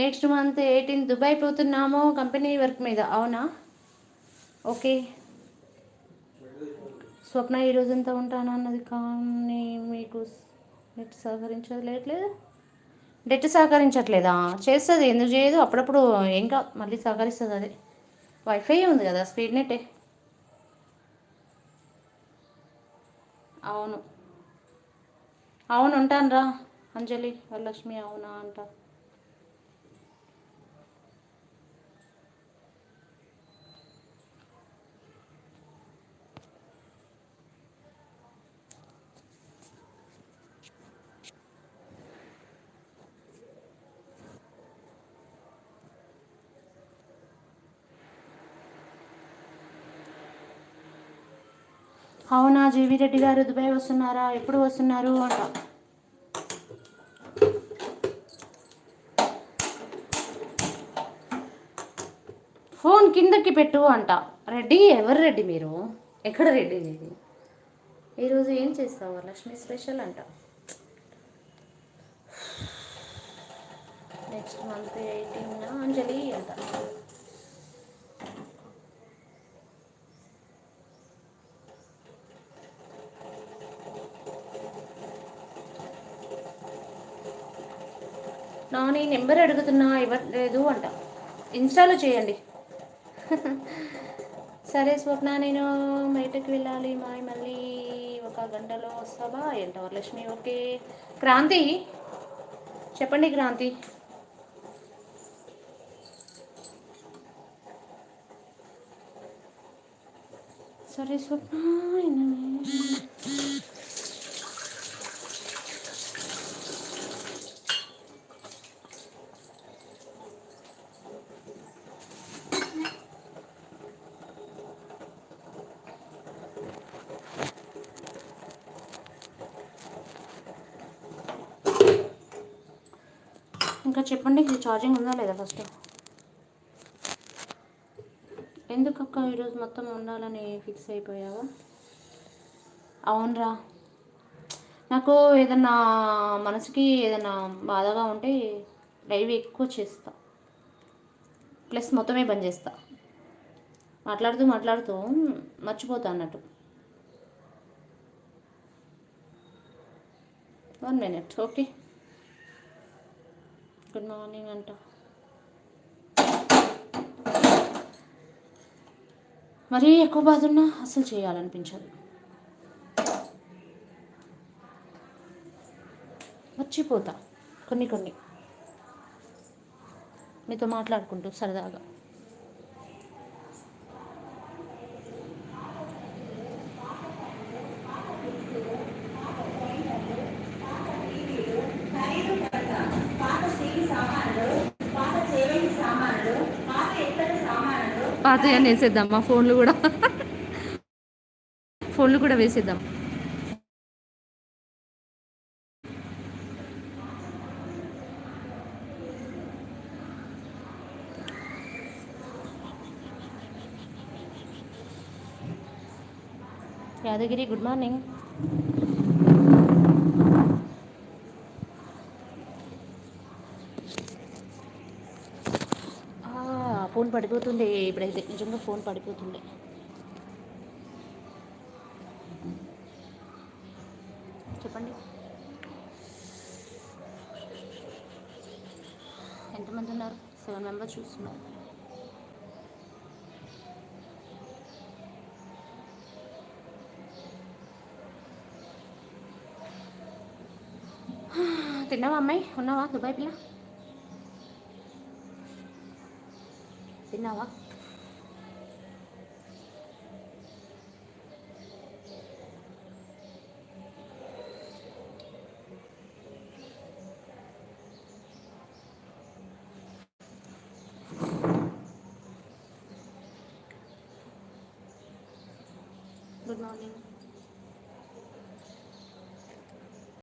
Next month 18 Dubai పోతున్నాము company work మీద. అవునా? ఓకే. స్వప్న ఈ రోజంతా ఉంటానన్నది కానీ మీకు నెట్ సహకరించలేదు. నెట్ సహకరించట్లేదా? చేస్తుంది, ఎందుకు చేయదు? అప్పుడప్పుడు ఏం కాదు, మళ్ళీ సహకరిస్తుంది. అదే వైఫై ఉంది కదా, స్పీడ్ నెట్టే. అవును అవును, ఉంటాను రా అంజలి వరలక్ష్మి. అవునా అంట. అవునా? జీవి రెడ్డి గారు దుబాయ్ వస్తున్నారా? ఎప్పుడు వస్తున్నారు అంట. ఫోన్ కిందకి పెట్టు అంట. రెడ్డి ఎవరు రెడ్డి మీరు? ఎక్కడ రెడ్డి మీది? ఈరోజు ఏం చేస్తావు? లక్ష్మి స్పెషల్ అంట. నెక్స్ట్ మంత్ 18 అంజలి అంట. నాని నెంబర్ అడుగుతున్నా ఇవ్వట్లేదు అంట. ఇన్స్టాలో చేయండి. సరే స్వప్న, నేను బయటకు వెళ్ళాలి మాయ్, మళ్ళీ ఒక గంటలో వస్తావా ఏంట వరలక్ష్మి? ఓకే. క్రాంతి చెప్పండి. క్రాంతి సరే స్వప్న. ఇంకా చెప్పండి, ఇది ఛార్జింగ్ ఉందా లేదా ఫస్ట్? ఎందుకు అక్క ఈరోజు మొత్తం ఉండాలని ఫిక్స్ అయిపోయావా? అవునరా, నాకు ఏదన్నా మనసుకి ఏదన్నా బాధగా ఉంటే లైవ్ ఎక్కువ చేస్తా, ప్లస్ మొత్తమే బంద్ చేస్తా. మాట్లాడుతూ మాట్లాడుతూ మర్చిపోతా అన్నట్టు. 1 minute. ఓకే. గుడ్ మార్నింగ్ అంట. మరీ ఎక్కువ బాధ ఉన్నా అసలు చేయాలనిపించదు, మర్చిపోతా కొన్ని కొన్ని మీతో మాట్లాడుకుంటూ సరదాగా. పాత అని వేసేద్దాం, మా ఫోన్లు కూడా వేసేద్దాం. Yadagiri good morning. ఫోన్ పడిపోతుండే ఇప్పుడైతే, నిజంగా ఫోన్ పడిపోతుండే. చెప్పండి, ఎంతమంది ఉన్నారు? 7 మెంబర్స్ చూస్తున్నారు. తిన్నావా అమ్మాయి? ఉన్నావా దుబాయ్ పిల్ల? తిన్నావా? Good morning.